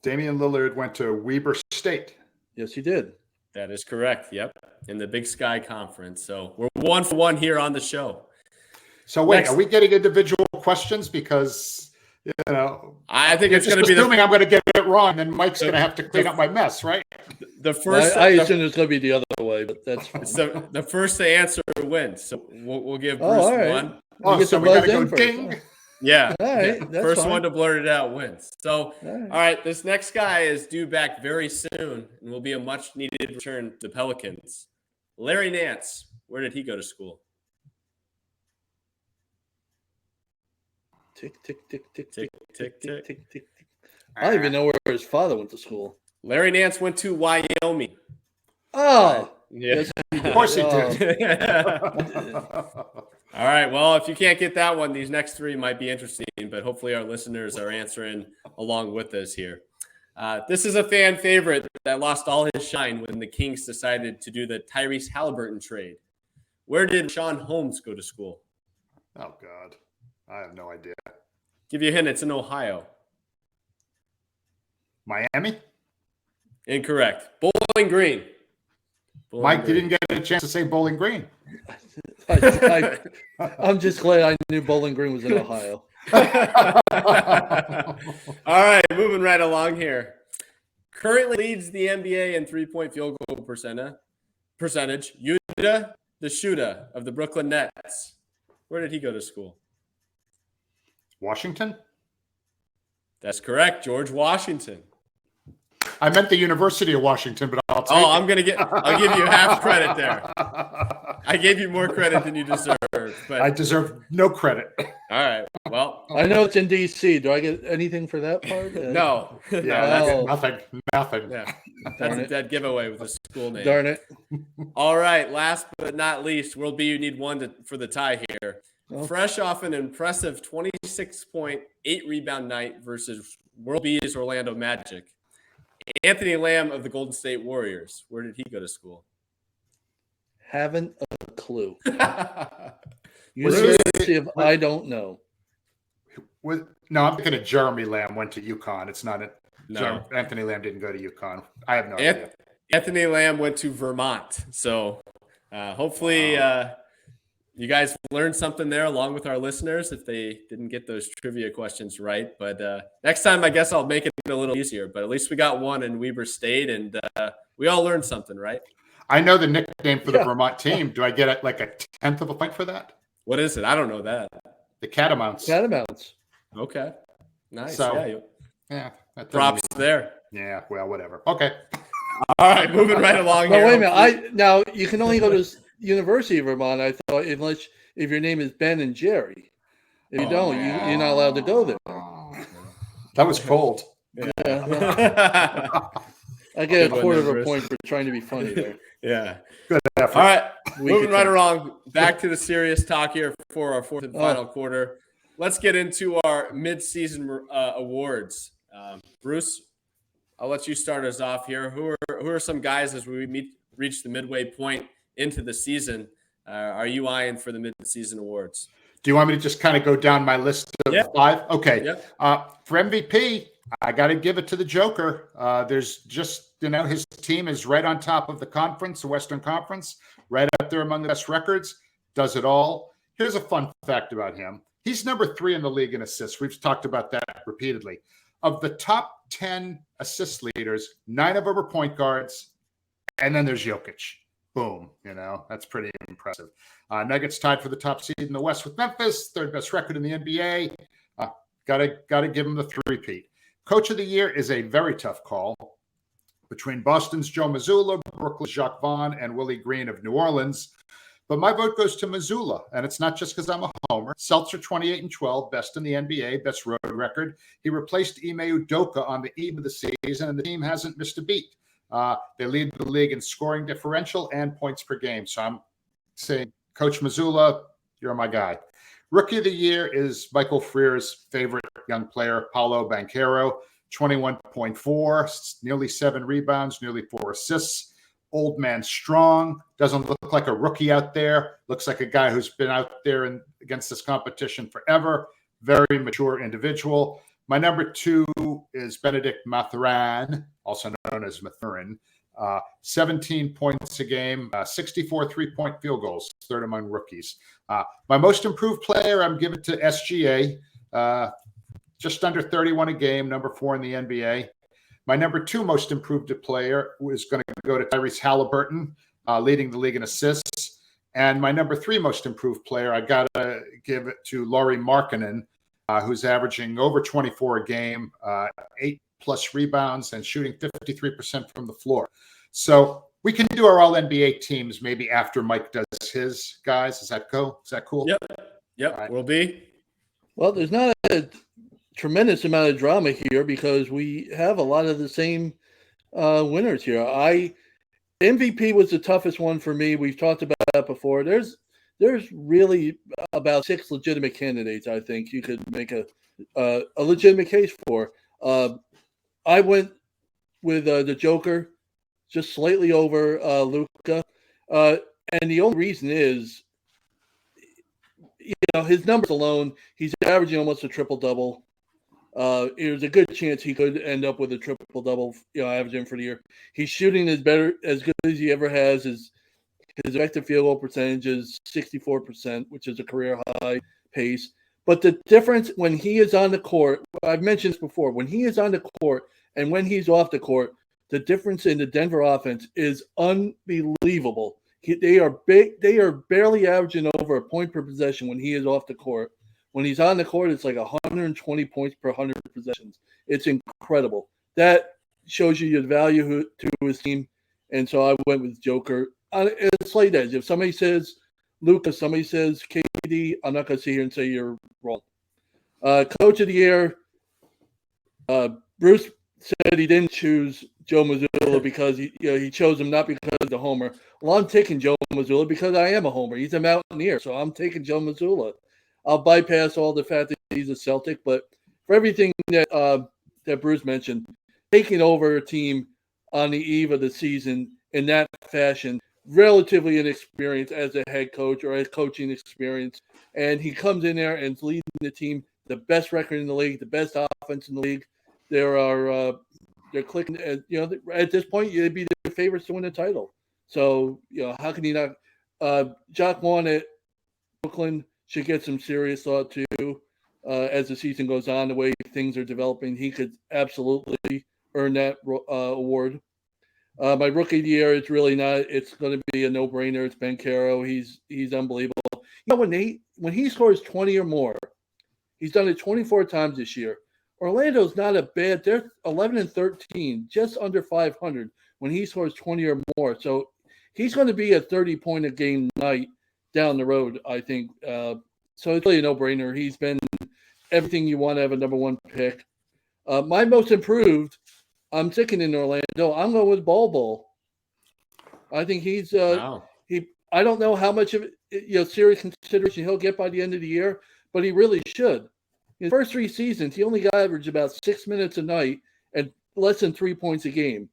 Damian Lillard went to Weber State. Yes, he did. That is correct. Yep. In the Big Sky Conference. So we're 1 for 1 here on the show. So wait, are we getting individual questions? Because, I think it's going to be assuming I'm going to get it wrong, then Mike's going to have to clean up my mess, right? The first, I assume it's going to be the other way, but that's fine. So the first to answer wins. So we'll give Bruce one. So we got to go ding. Yeah. All right, that's first fine. one to blurt it out wins. So, all right, this next guy is due back very soon and will be a much-needed return to the Pelicans. Larry Nance, where did he go to school? Tick, tick, tick, tick, Tick, tick, tick, tick, tick. tick, tick, tick. I don't even know where his father went to school. Larry Nance went to Wyoming. Oh, Yeah. yes, Of course he did. All right. Well, if you can't get that one, these next 3 might be interesting, but hopefully our listeners are answering along with us here. This is a fan favorite that lost all his shine when the Kings decided to do the Tyrese Halliburton trade. Where did Sean Holmes go to school? Oh, God. I have no idea. Give you a hint. It's in Ohio. Miami? Incorrect. Bowling Green. Mike didn't get a chance to say Bowling Green. I'm just glad I knew Bowling Green was in Ohio. All right, moving right along here. Currently leads the NBA in three-point field goal percentage. Yuta, the shooter of the Brooklyn Nets. Where did he go to school? Washington? That's correct, George Washington. I meant the University of Washington, but I'll take I'll give you half credit there. I gave you more credit than you deserve. But I deserve no credit. all right. Well, I know it's in D.C. Do I get anything for that part? no. Yeah, nothing. Yeah, that's a dead giveaway with the school name. Darn it. All right. Last but not least, World B, you need one for the tie here. Oh. Fresh off an impressive 26-point, 8-rebound night versus World B's Orlando Magic. Anthony Lamb of the Golden State Warriors. Where did he go to school? Haven't a clue. Was University of I don't know. No, I'm thinking of Jeremy Lamb went to UConn. It's not it. No. Anthony Lamb didn't go to UConn. I have no idea. Anthony Lamb went to Vermont. So hopefully you guys learned something there along with our listeners if they didn't get those trivia questions right. But next time, I guess I'll make it a little easier. But at least we got one in Weber State, and we all learned something, right? I know the nickname for the Vermont team. Do I get like a 10th of a point for that? What is it? I don't know that. The Catamounts. Catamounts. Okay. Nice. So, yeah. Props there. Yeah, well, whatever. Okay. All right, moving right along No, here. wait a minute. Now you can only go to University of Vermont. I thought unless if your name is Ben and Jerry. If you don't, you're not allowed to go there. That was cold. Yeah. I get Good a one quarter of there, a Bruce. point for trying to be funny there. Yeah. Good effort. All right, We moving could right tell. along. Back to the serious talk here for our fourth and final quarter. Let's get into our mid-season awards. Bruce, I'll let you start us off here. Who are some guys as we reach the midway point into the season? Are you eyeing for the mid-season awards? Do you want me to just kind of go down my list of 5? Okay. For MVP, I got to give it to the Joker. There's just, his team is right on top of the conference, the Western Conference, right up there among the best records, does it all. Here's a fun fact about him. He's number 3 in the league in assists. We've talked about that repeatedly. Of the top 10 assist leaders, 9 of them are point guards, and then there's Jokic. Boom. That's pretty impressive. Nuggets tied for the top seed in the West with Memphis, third best record in the NBA. Gotta give him the three-peat. Coach of the year is a very tough call between Boston's Joe Mazzulla, Brooklyn's Jacques Vaughn, and Willie Green of New Orleans. But my vote goes to Mazzulla, and it's not just because I'm a homer. Celtics are 28-12, best in the NBA, best road record. He replaced Ime Udoka on the eve of the season, and the team hasn't missed a beat. They lead the league in scoring differential and points per game. So I'm saying, Coach Mazzulla, you're my guy. Rookie of the year is Michael Freer's favorite young player, Paolo Banchero, 21.4, nearly 7 rebounds, nearly 4 assists. Old man strong, doesn't look like a rookie out there. Looks like a guy who's been out there against this competition forever. Very mature individual. My number 2 is Benedict Mathurin, also known as Mathurin. 17 points a game, 64 3-point field goals, third among rookies. My most improved player, I'm giving to SGA, just under 31 a game, number 4 in the NBA. My number 2 most improved player is going to go to Tyrese Halliburton, leading the league in assists. And my number 3 most improved player, I got to give it to Lauri Markkanen, who's averaging over 24 a game, 8+ rebounds, and shooting 53% from the floor. So we can do our all-NBA teams maybe after Mike does his, guys. Is that cool? Yep. Right. Will be. Well, there's not a tremendous amount of drama here because we have a lot of the same winners here. MVP was the toughest one for me. We've talked about that before. There's really about 6 legitimate candidates. I think you could make a legitimate case for. I went with the Joker, just slightly over Luka, and the only reason is, his numbers alone. He's averaging almost a triple-double. There's a good chance he could end up with a triple-double, averaging for the year. He's shooting as good as he ever has. His effective field goal percentage is 64%, which is a career high pace. But the difference when he is on the court, I've mentioned this before, when he is on the court and when he's off the court, the difference in the Denver offense is unbelievable. They are barely averaging over a point per possession when he is off the court. When he's on the court, it's like 120 points per 100 possessions. It's incredible. That shows you the value to his team. And so I went with Joker. It's like that. If somebody says Luka, somebody says KD, I'm not going to sit here and say you're wrong. Coach of the year, Bruce said he didn't choose Joe Mazzulla because he chose him not because of the homer. Well, I'm taking Joe Mazzulla because I am a homer. He's a Mountaineer, so I'm taking Joe Mazzulla. I'll bypass all the fact that he's a Celtic, but for everything that Bruce mentioned, taking over a team on the eve of the season in that fashion, relatively inexperienced as a head coach or as coaching experience, and he comes in there and is leading the team, the best record in the league, the best offense in the league. They're clicking. At this point, they'd be the favorites to win the title. So how can you not? Jacques Vaughn at Brooklyn should get some serious thought too as the season goes on. The way things are developing, he could absolutely earn that award. My rookie of the year, it's really not. It's going to be a no-brainer. It's Banchero. He's unbelievable. When he scores 20 or more, he's done it 24 times this year. Orlando's not a bad. They're 11-13, just under 500. when he scores 20 or more. So he's going to be a 30-point a game night down the road, I think. So it's really a no-brainer. He's been everything you want to have a number one pick. My most improved, I'm sticking in Orlando. I'm going with Bol. I think he's Wow. I don't know how much of it, serious consideration he'll get by the end of the year, but he really should. In the first 3 seasons, he only got averaged about 6 minutes a night and less than 3 points a game.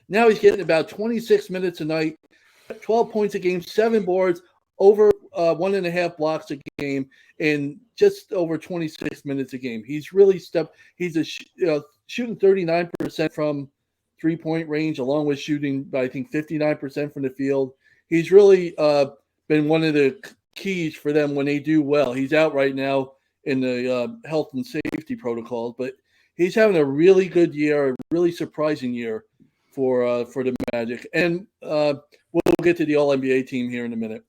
Now he's getting about 26 minutes a night, 12 points a game, 7 boards, over 1.5 blocks a game, and just over 26 minutes a game. He's really He's shooting 39% from 3-point range, along with shooting, I think, 59% from the field. He's really been one of the keys for them when they do well. He's out right now in the health and safety protocols, but he's having a really good year, a really surprising year for the Magic. And we'll get to the All-NBA team here in a minute.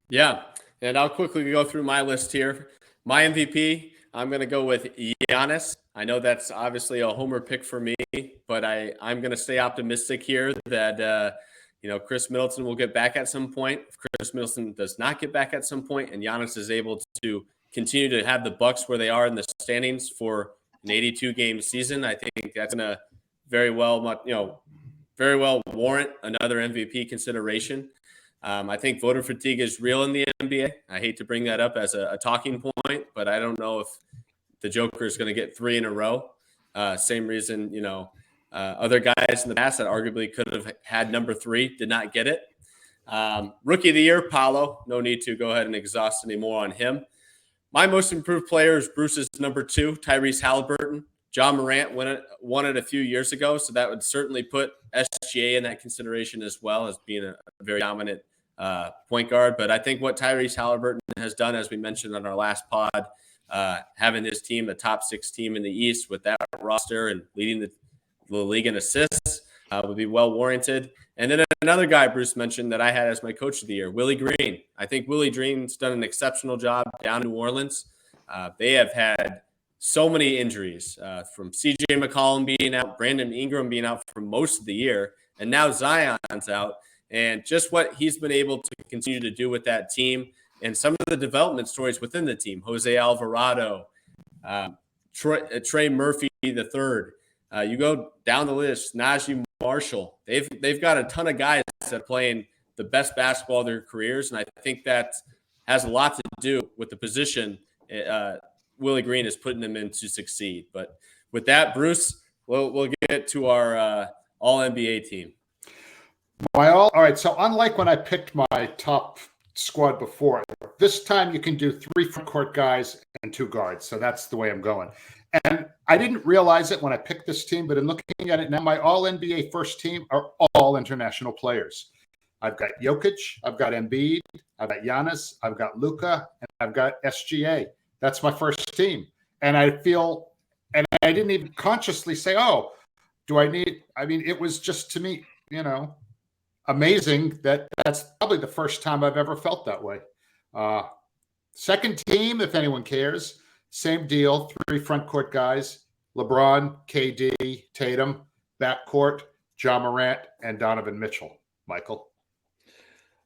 Yeah, and I'll quickly go through my list here. My MVP, I'm going to go with Giannis. I know that's obviously a homer pick for me, but I'm going to stay optimistic here that Chris Middleton will get back at some point. If Chris Middleton does not get back at some point and Giannis is able to continue to have the Bucks where they are in the standings for an 82-game season, I think that's going to very well warrant another MVP consideration. I think voter fatigue is real in the NBA. I hate to bring that up as a talking point, but I don't know if the Joker is going to get 3 in a row. Same reason, other guys in the past that arguably could have had number 3 did not get it. Rookie of the year, Paolo. No need to go ahead and exhaust any more on him. My most improved player is Bruce's number 2, Tyrese Halliburton. John Morant won it a few years ago, so that would certainly put SGA in that consideration as well as being a very dominant point guard. But I think what Tyrese Halliburton has done, as we mentioned on our last pod, having his team, the top 6 team in the East with that roster and leading the league in assists, would be well warranted. And then another guy Bruce mentioned that I had as my coach of the year, Willie Green. I think Willie Green's done an exceptional job down in New Orleans. They have had so many injuries, from CJ McCollum being out, Brandon Ingram being out for most of the year, and now Zion's out. And just what he's been able to continue to do with that team and some of the development stories within the team, Jose Alvarado, Trey Murphy III. You go down the list, Najee Marshall. They've got a ton of guys that are playing the best basketball of their careers, and I think that has a lot to do with the position Willie Green is putting them in to succeed. But with that, Bruce, we'll get to our All-NBA team. All right. So unlike when I picked my top squad before, this time you can do 3 front court guys and 2 guards. So that's the way I'm going. And I didn't realize it when I picked this team, but in looking at it now, my All-NBA first team are all international players. I've got Jokic, I've got Embiid, I've got Giannis, I've got Luka, and I've got SGA. That's my first team. And I didn't even consciously say, it was just, to me, amazing that that's probably the first time I've ever felt that way. Second team, if anyone cares, same deal, 3 front court guys, LeBron, KD, Tatum, backcourt, John Morant, and Donovan Mitchell. Michael?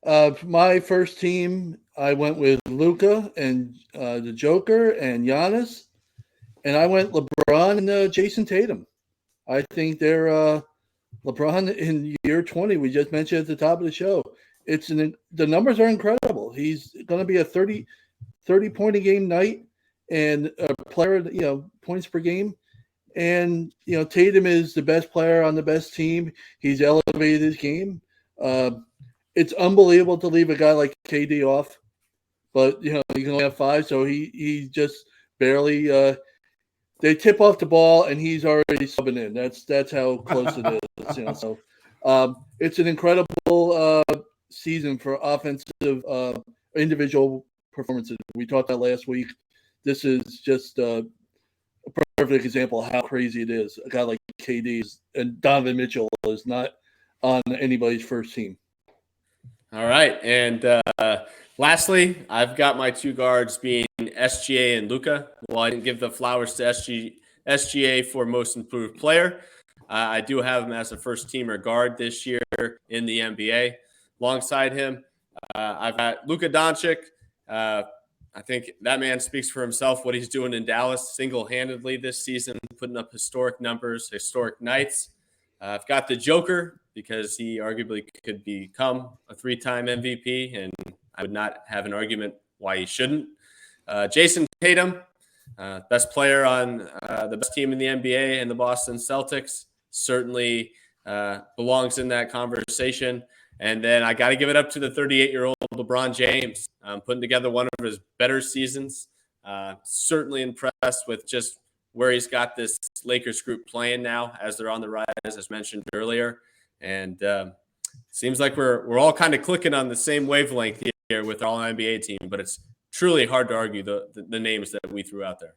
My first team, I went with Luka and the Joker and Giannis, and I went LeBron and Jason Tatum. I think they're LeBron in year 20. We just mentioned at the top of the show. The numbers are incredible. He's going to be a 30 point a game night and a player, points per game. And Tatum is the best player on the best team. He's elevated his game. It's unbelievable to leave a guy like KD off, but he can only have 5, so he just barely. They tip off the ball and he's already subbing in. That's how close it is. So it's an incredible season for offensive individual performances. We talked about last week. This is just a perfect example of how crazy it is. A guy like KD and Donovan Mitchell is not on anybody's first team. All right. And lastly, I've got my 2 guards being SGA and Luka. Well, I didn't give the flowers to SGA for most improved player. I do have him as a first-teamer guard this year in the NBA. Alongside him, I've got Luka Doncic. I think that man speaks for himself, what he's doing in Dallas single-handedly this season, putting up historic numbers, historic nights. I've got the Joker because he arguably could become a 3-time MVP, and I would not have an argument why he shouldn't. Jason Tatum, best player on the best team in the NBA and the Boston Celtics, certainly belongs in that conversation. And then I got to give it up to the 38-year-old LeBron James, putting together one of his better seasons. Certainly impressed with just where he's got this Lakers group playing now as they're on the rise, as mentioned earlier. And seems like we're all kind of clicking on the same wavelength here with our All-NBA team, but it's truly hard to argue the names that we threw out there.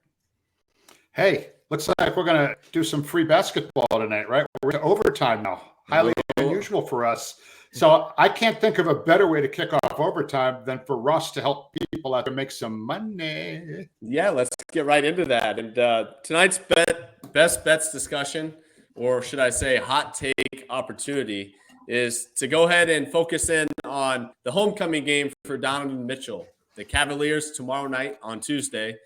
Hey, looks like we're going to do some free basketball tonight, right? We're to overtime now. Highly unusual for us. So I can't think of a better way to kick off overtime than for Russ to help people out to make some money. Yeah, let's get right into that. And tonight's best bets discussion, or should I say hot take opportunity, is to go ahead and focus in on the homecoming game for Donovan Mitchell. The Cavaliers tomorrow night on Tuesday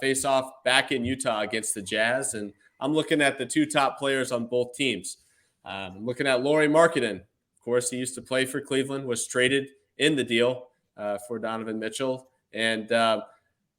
face off back in Utah against the Jazz. And I'm looking at the two top players on both teams. I'm looking at Lauri Markkanen. Of course, he used to play for Cleveland, was traded in the deal for Donovan Mitchell. And I'm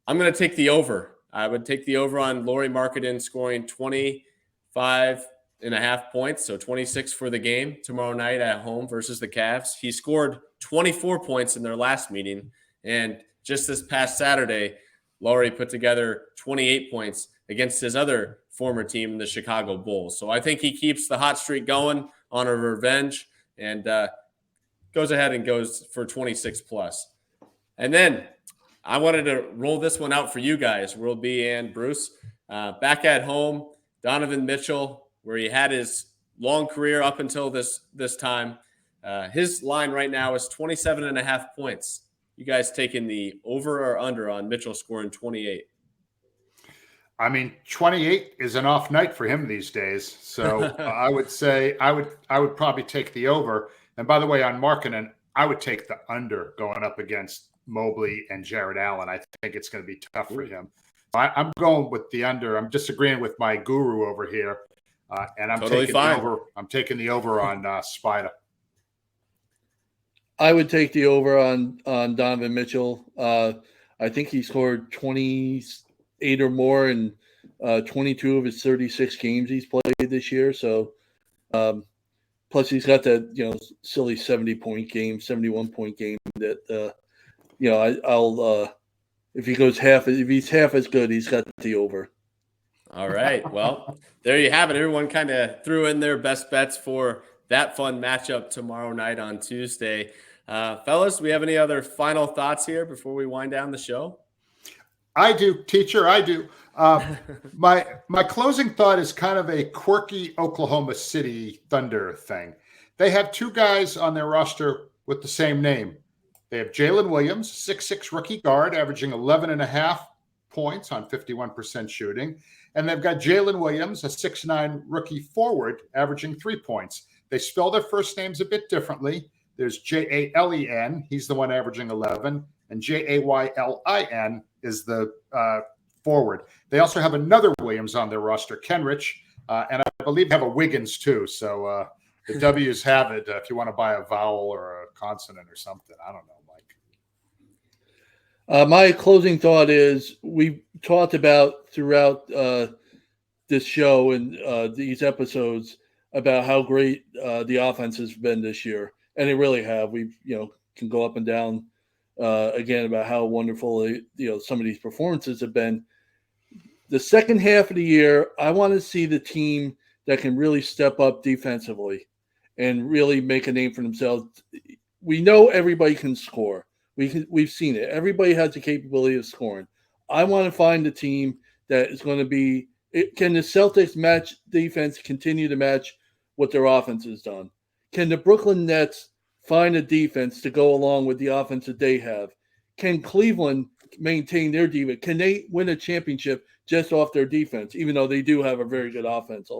going to take the over. I would take the over on Lauri Markkanen scoring 25.5 points, so 26 for the game tomorrow night at home versus the Cavs. He scored 24 points in their last meeting. And just this past Saturday, Lauri put together 28 points against his other former team, the Chicago Bulls. So I think he keeps the hot streak going on a revenge and goes ahead and goes for 26 plus. And then I wanted to roll this one out for you guys, World B and Bruce. Back at home, Donovan Mitchell, where he had his long career up until this time, his line right now is 27.5 points. You guys taking the over or under on Mitchell scoring 28? I mean, 28 is an off night for him these days. So I would say I would probably take the over. And by the way, on Markkanen, I would take the under going up against Mobley and Jared Allen. I think it's going to be tough for him. I'm going with the under. I'm disagreeing with my guru over here, and I'm totally taking fine. the over. I'm taking the over on Spida. I would take the over on Donovan Mitchell. I think he scored 28 or more in 22 of his 36 games he's played this year. So, plus he's got that silly 70-point game, 71-point game that I'll if he's half as good, he's got the over. All right. Well, there you have it. Everyone kind of threw in their best bets for that fun matchup tomorrow night on Tuesday. Fellas, we have any other final thoughts here before we wind down the show? I do, teacher. I do. My closing thought is kind of a quirky Oklahoma City Thunder thing. They have two guys on their roster with the same name. They have Jalen Williams, 6'6" rookie guard, averaging 11.5 points on 51% shooting. And they've got Jalen Williams, a 6'9" rookie forward, averaging 3 points. They spell their first names a bit differently. There's Jalen. He's the one averaging 11. And Jaylin is the forward. They also have another Williams on their roster, Kenrich. And I believe they have a Wiggins too. So the W's have it if you want to buy a vowel or a consonant or something. I don't know, Mike. My closing thought is we've talked about throughout this show and these episodes about how great the offense has been this year. And they really have. We've, can go up and down again about how wonderful, some of these performances have been. The second half of the year, I want to see the team that can really step up defensively and really make a name for themselves. We know everybody can score. We've seen it. Everybody has the capability of scoring. I want to find a team that is going to be – can the Celtics match defense continue to match what their offense has done? Can the Brooklyn Nets find a defense to go along with the offense that they have? Can Cleveland maintain their defense? Can they win a championship just off their defense, even though they do have a very good offense?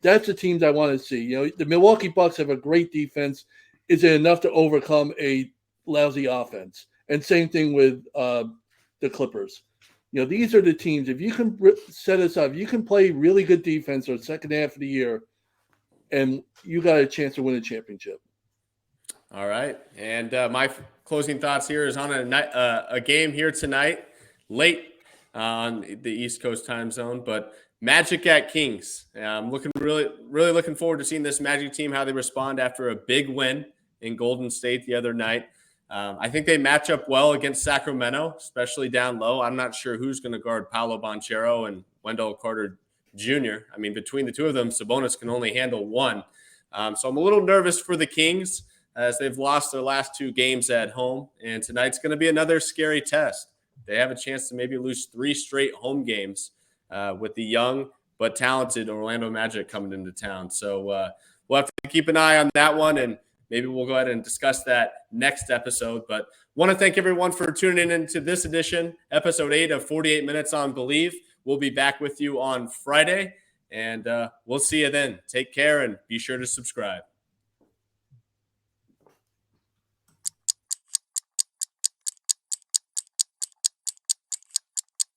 That's the teams I want to see. You know, the Milwaukee Bucks have a great defense. Is it enough to overcome a lousy offense? And same thing with the Clippers. You know, these are the teams. If you can set us up, you can play really good defense or second half of the year, and you got a chance to win a championship. All right. And my closing thoughts here is on a game here tonight, late on the East Coast time zone, but Magic at Kings. I'm really looking forward to seeing this Magic team, how they respond after a big win in Golden State the other night. I think they match up well against Sacramento, especially down low. I'm not sure who's going to guard Paolo Banchero and Wendell Carter Jr. I mean, between the two of them, Sabonis can only handle one. So I'm a little nervous for the Kings as they've lost their last 2 games at home. And tonight's going to be another scary test. They have a chance to maybe lose 3 straight home games with the young but talented Orlando Magic coming into town. So we'll have to keep an eye on that one, and maybe we'll go ahead and discuss that next episode. But want to thank everyone for tuning in to this edition, episode 8 of 48 Minutes on Believe. We'll be back with you on Friday, and we'll see you then. Take care and be sure to subscribe.